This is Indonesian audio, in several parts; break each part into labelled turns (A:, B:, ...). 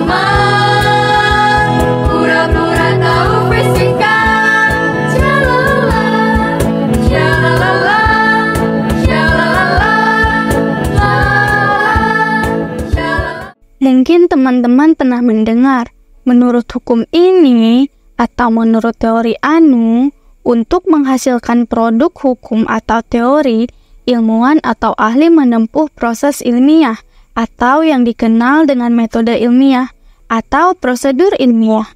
A: teman, pura-pura tahu fisika. Shalala, shalala, shalala, shalala.
B: Mungkin teman-teman pernah mendengar, menurut hukum ini atau menurut teori anu, untuk menghasilkan produk hukum atau teori, ilmuwan atau ahli menempuh proses ilmiah atau yang dikenal dengan metode ilmiah atau prosedur ilmiah.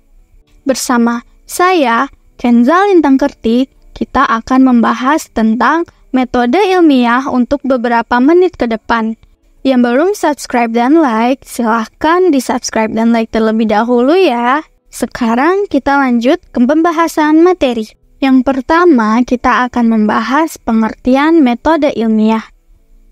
B: Bersama saya, Kenza Lintangkerti, kita akan membahas tentang metode ilmiah untuk beberapa menit ke depan. Yang belum subscribe dan like, silahkan di-subscribe dan like terlebih dahulu ya. Sekarang kita lanjut ke pembahasan materi. Yang pertama, kita akan membahas pengertian metode ilmiah.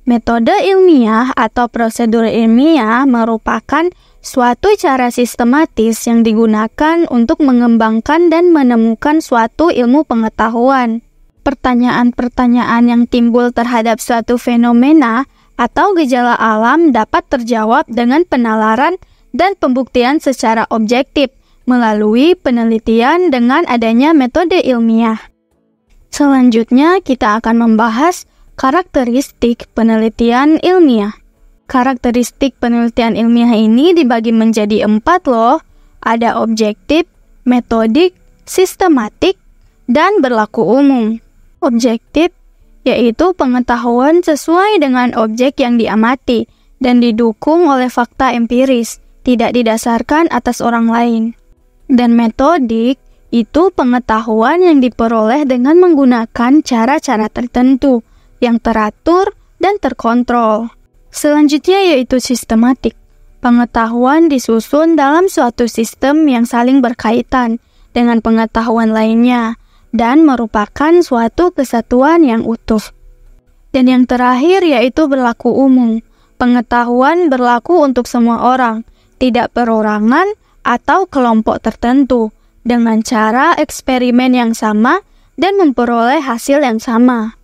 B: Metode ilmiah atau prosedur ilmiah merupakan suatu cara sistematis yang digunakan untuk mengembangkan dan menemukan suatu ilmu pengetahuan. Pertanyaan-pertanyaan yang timbul terhadap suatu fenomena atau gejala alam dapat terjawab dengan penalaran dan pembuktian secara objektif melalui penelitian dengan adanya metode ilmiah. Selanjutnya, kita akan membahas karakteristik penelitian ilmiah. Karakteristik penelitian ilmiah ini dibagi menjadi 4 loh. Ada objektif, metodik, sistematik, dan berlaku umum. Objektif yaitu pengetahuan sesuai dengan objek yang diamati dan didukung oleh fakta empiris, tidak didasarkan atas orang lain. Dan metodik itu pengetahuan yang diperoleh dengan menggunakan cara-cara tertentu yang teratur dan terkontrol. Selanjutnya yaitu sistematik. Pengetahuan disusun dalam suatu sistem yang saling berkaitan dengan pengetahuan lainnya dan merupakan suatu kesatuan yang utuh. Dan yang terakhir yaitu berlaku umum. Pengetahuan berlaku untuk semua orang, tidak perorangan atau kelompok tertentu, dengan cara eksperimen yang sama dan memperoleh hasil yang sama.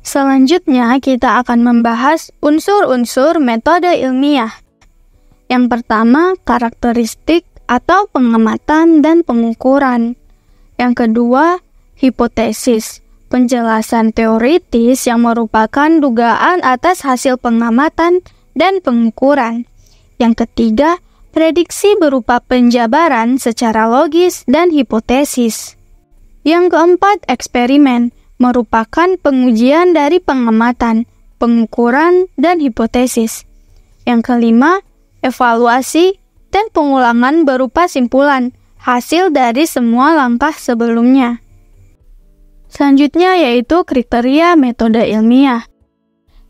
B: Selanjutnya kita akan membahas unsur-unsur metode ilmiah. Yang pertama, karakteristik atau pengamatan dan pengukuran. Yang kedua, hipotesis, penjelasan teoritis yang merupakan dugaan atas hasil pengamatan dan pengukuran. Yang ketiga, prediksi berupa penjabaran secara logis dan hipotesis. Yang keempat, eksperimen, merupakan pengujian dari pengamatan, pengukuran, dan hipotesis. Yang kelima, evaluasi dan pengulangan berupa simpulan, hasil dari semua langkah sebelumnya. Selanjutnya yaitu kriteria metode ilmiah.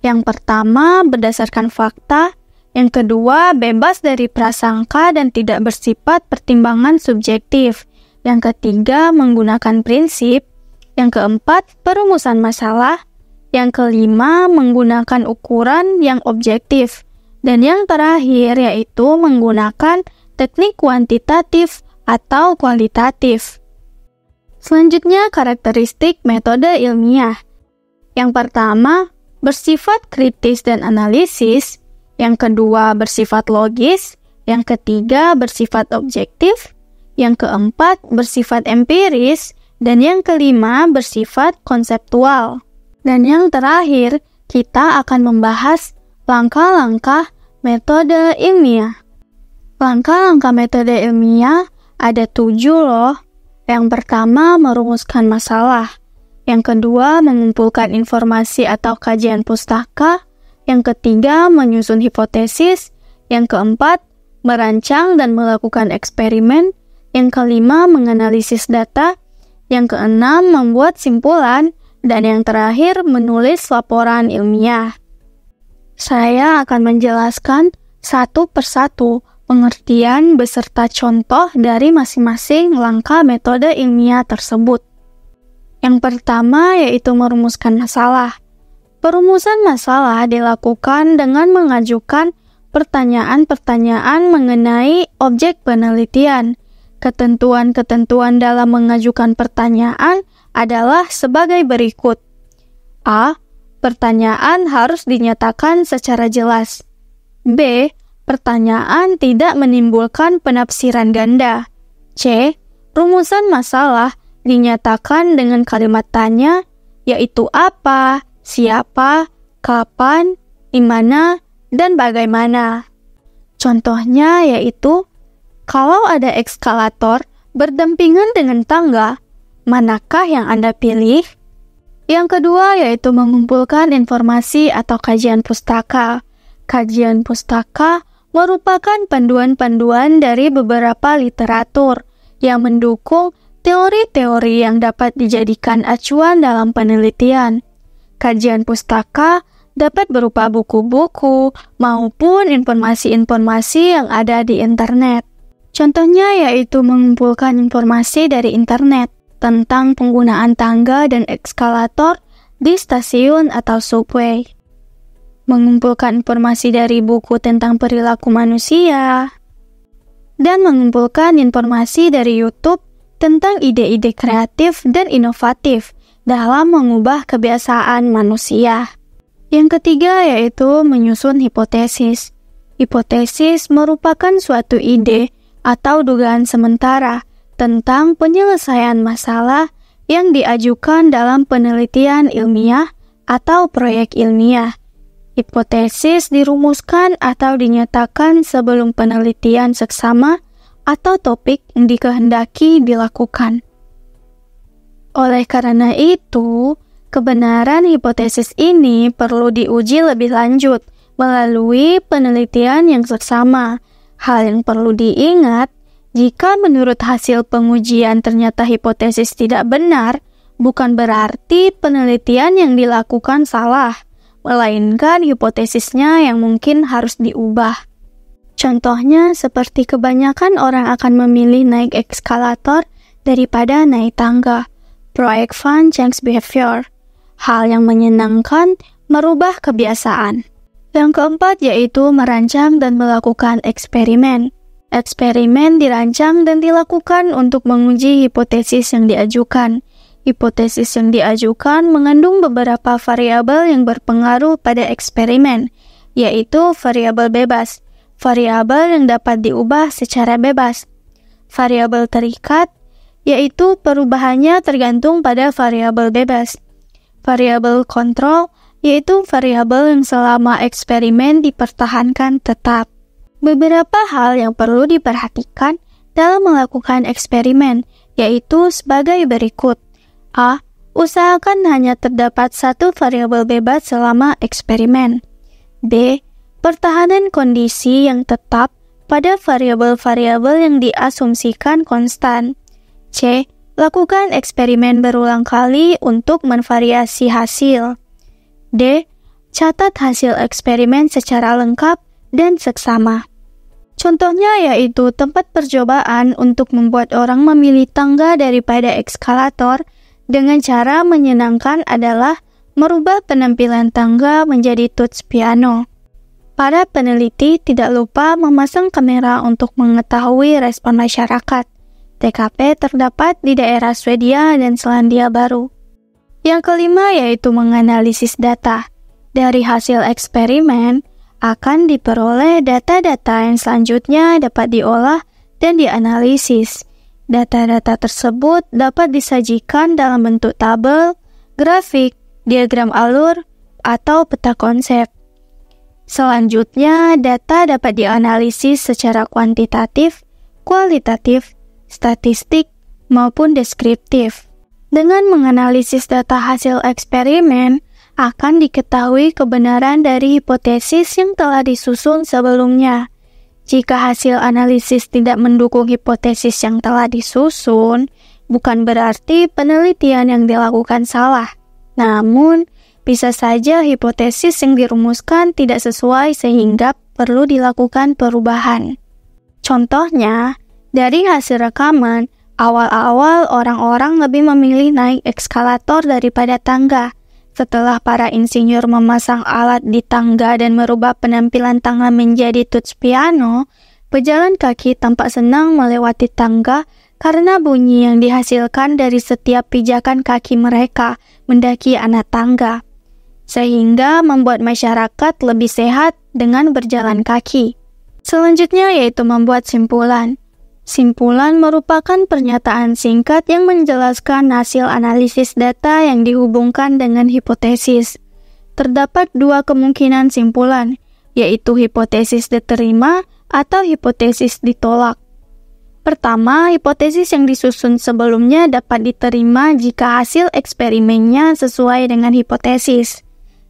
B: Yang pertama, berdasarkan fakta. Yang kedua, bebas dari prasangka dan tidak bersifat pertimbangan subjektif. Yang ketiga, menggunakan prinsip. Yang keempat, perumusan masalah. Yang kelima, menggunakan ukuran yang objektif. Dan yang terakhir yaitu menggunakan teknik kuantitatif atau kualitatif. Selanjutnya, karakteristik metode ilmiah. Yang pertama, bersifat kritis dan analisis. Yang kedua, bersifat logis. Yang ketiga, bersifat objektif. Yang keempat, bersifat empiris. Dan yang kelima, bersifat konseptual. Dan yang terakhir, kita akan membahas langkah-langkah metode ilmiah. Langkah-langkah metode ilmiah ada 7 loh. Yang pertama, merumuskan masalah. Yang kedua, mengumpulkan informasi atau kajian pustaka. Yang ketiga, menyusun hipotesis. Yang keempat, merancang dan melakukan eksperimen. Yang kelima, menganalisis data. Yang keenam, membuat simpulan. Dan yang terakhir, menulis laporan ilmiah. Saya akan menjelaskan satu persatu pengertian beserta contoh dari masing-masing langkah metode ilmiah tersebut. Yang pertama yaitu merumuskan masalah. Perumusan masalah dilakukan dengan mengajukan pertanyaan-pertanyaan mengenai objek penelitian. Ketentuan-ketentuan dalam mengajukan pertanyaan adalah sebagai berikut. A. Pertanyaan harus dinyatakan secara jelas. B. Pertanyaan tidak menimbulkan penafsiran ganda. C. Rumusan masalah dinyatakan dengan kalimat tanya, yaitu apa, siapa, kapan, di mana, dan bagaimana. Contohnya yaitu, kalau ada eskalator berdampingan dengan tangga, manakah yang Anda pilih? Yang kedua yaitu mengumpulkan informasi atau kajian pustaka. Kajian pustaka merupakan panduan-panduan dari beberapa literatur yang mendukung teori-teori yang dapat dijadikan acuan dalam penelitian. Kajian pustaka dapat berupa buku-buku maupun informasi-informasi yang ada di internet. Contohnya yaitu mengumpulkan informasi dari internet tentang penggunaan tangga dan eskalator di stasiun atau subway. Mengumpulkan informasi dari buku tentang perilaku manusia, dan mengumpulkan informasi dari YouTube tentang ide-ide kreatif dan inovatif dalam mengubah kebiasaan manusia. Yang ketiga yaitu menyusun hipotesis. Hipotesis merupakan suatu ide atau dugaan sementara tentang penyelesaian masalah yang diajukan dalam penelitian ilmiah atau proyek ilmiah. Hipotesis dirumuskan atau dinyatakan sebelum penelitian seksama atau topik yang dikehendaki dilakukan. Oleh karena itu, kebenaran hipotesis ini perlu diuji lebih lanjut melalui penelitian yang seksama. Hal yang perlu diingat, jika menurut hasil pengujian ternyata hipotesis tidak benar, bukan berarti penelitian yang dilakukan salah, melainkan hipotesisnya yang mungkin harus diubah. Contohnya, seperti kebanyakan orang akan memilih naik eskalator daripada naik tangga. Proyek fun change behavior. Hal yang menyenangkan merubah kebiasaan. Yang keempat yaitu merancang dan melakukan eksperimen. Eksperimen dirancang dan dilakukan untuk menguji hipotesis yang diajukan. Hipotesis yang diajukan mengandung beberapa variabel yang berpengaruh pada eksperimen, yaitu variabel bebas, variabel yang dapat diubah secara bebas, variabel terikat, yaitu perubahannya tergantung pada variabel bebas, variabel kontrol, yaitu variabel yang selama eksperimen dipertahankan tetap. Beberapa hal yang perlu diperhatikan dalam melakukan eksperimen, yaitu sebagai berikut. A. Usahakan hanya terdapat satu variabel bebas selama eksperimen. B. Pertahanan kondisi yang tetap pada variabel-variabel yang diasumsikan konstan. C. Lakukan eksperimen berulang kali untuk menvariasi hasil. D. Catat hasil eksperimen secara lengkap dan seksama. Contohnya yaitu tempat percobaan untuk membuat orang memilih tangga daripada eskalator dengan cara menyenangkan adalah merubah penampilan tangga menjadi touch piano. Para peneliti tidak lupa memasang kamera untuk mengetahui respon masyarakat. TKP terdapat di daerah Swedia dan Selandia Baru. Yang kelima yaitu menganalisis data. Dari hasil eksperimen, akan diperoleh data-data yang selanjutnya dapat diolah dan dianalisis. Data-data tersebut dapat disajikan dalam bentuk tabel, grafik, diagram alur, atau peta konsep. Selanjutnya, data dapat dianalisis secara kuantitatif, kualitatif, statistik, maupun deskriptif. Dengan menganalisis data hasil eksperimen, akan diketahui kebenaran dari hipotesis yang telah disusun sebelumnya. Jika hasil analisis tidak mendukung hipotesis yang telah disusun, bukan berarti penelitian yang dilakukan salah. Namun, bisa saja hipotesis yang dirumuskan tidak sesuai sehingga perlu dilakukan perubahan. Contohnya, dari hasil rekaman, awal-awal orang-orang lebih memilih naik eskalator daripada tangga. Setelah para insinyur memasang alat di tangga dan merubah penampilan tangga menjadi touch piano, pejalan kaki tampak senang melewati tangga karena bunyi yang dihasilkan dari setiap pijakan kaki mereka mendaki anak tangga, sehingga membuat masyarakat lebih sehat dengan berjalan kaki. Selanjutnya yaitu membuat simpulan. Simpulan merupakan pernyataan singkat yang menjelaskan hasil analisis data yang dihubungkan dengan hipotesis. Terdapat dua kemungkinan simpulan, yaitu hipotesis diterima atau hipotesis ditolak. Pertama, hipotesis yang disusun sebelumnya dapat diterima jika hasil eksperimennya sesuai dengan hipotesis.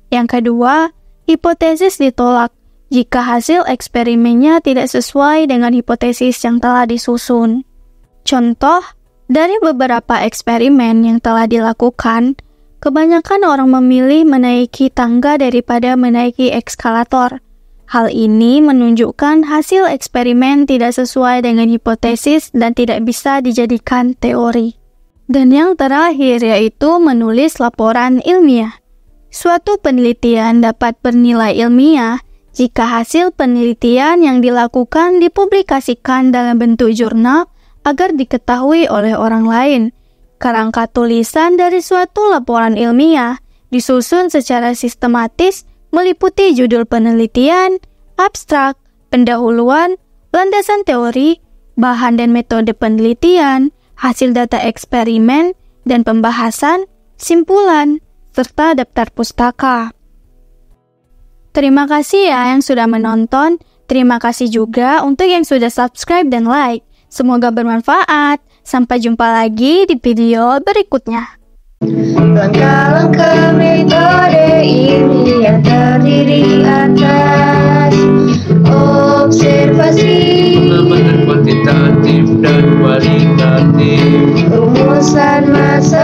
B: Yang kedua, hipotesis ditolak jika hasil eksperimennya tidak sesuai dengan hipotesis yang telah disusun. Contoh, dari beberapa eksperimen yang telah dilakukan, kebanyakan orang memilih menaiki tangga daripada menaiki eskalator. Hal ini menunjukkan hasil eksperimen tidak sesuai dengan hipotesis dan tidak bisa dijadikan teori. Dan yang terakhir yaitu menulis laporan ilmiah. Suatu penelitian dapat bernilai ilmiah jika hasil penelitian yang dilakukan dipublikasikan dalam bentuk jurnal agar diketahui oleh orang lain. Kerangka tulisan dari suatu laporan ilmiah disusun secara sistematis meliputi judul penelitian, abstrak, pendahuluan, landasan teori, bahan dan metode penelitian, hasil data eksperimen, dan pembahasan, simpulan, serta daftar pustaka. Terima kasih ya yang sudah menonton. Terima kasih juga untuk yang sudah subscribe dan like. Semoga bermanfaat. Sampai jumpa lagi di video berikutnya.
A: Langkah-langkah metode ilmiah terdiri atas observasi,
C: pengamatan kuantitatif dan kualitatif,
A: rumusan masalah